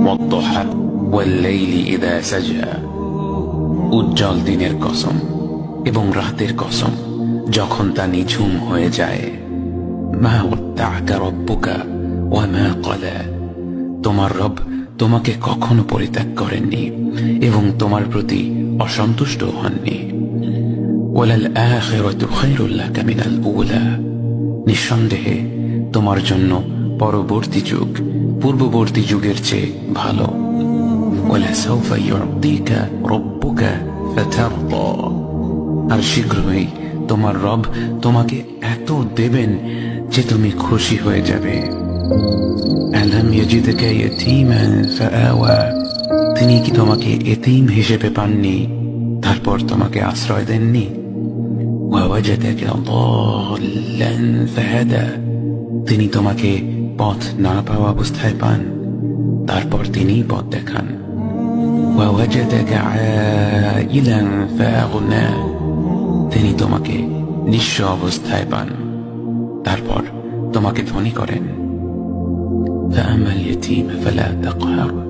ওয়াদ-দুহা ওয়াল-লাইলি ইযা সাজা, উজ্জ্বল দিনের কসম এবং রাতের কসম যখন তা নিঝুম হয়ে যায়। মা ওয়াদ্দা'আকা রাব্বুকা ওয়া মা ক্বালা, তোমার রব তোমাকে কখনো পরিত্যাগ করেননি এবং তোমার প্রতি অসন্তুষ্ট হননি। ওয়ালাল আখিরাতু খায়রুল লাকা মিনাল উলা, নিঃসন্দেহে তোমার জন্য পরবর্তী যুগ পূর্ববর্তী যুগের চেয়ে ভালো। ওয়ালাসাউফা ইউ'তিকা রাব্বুকা ফাতারদা, আর শীঘ্রই তোমার রব তোমাকে এত দেবেন যে তুমি খুশি হয়ে যাবে। আলাম ইয়াজিদকা ইয়াতীমান ফাআওয়া, তিনি কি তোমাকে এতিম হিসেবে পাননি তারপর তোমাকে আশ্রয় দেননি? ওয়াওয়াজাদাকা দাল্লান ফাহাদা, তিনি তোমাকে পথ না পাওয়া অবস্থায় পান তারপর তিনি পথ দেখান। ওয়াওয়াজাদাকা আইলান ফাআগনা, তিনি তোমাকে নিঃস্ব অবস্থায় পান তারপর তোমাকে ধনী করেন। ফাআমাল ইয়াতীম ফালা তাকহার,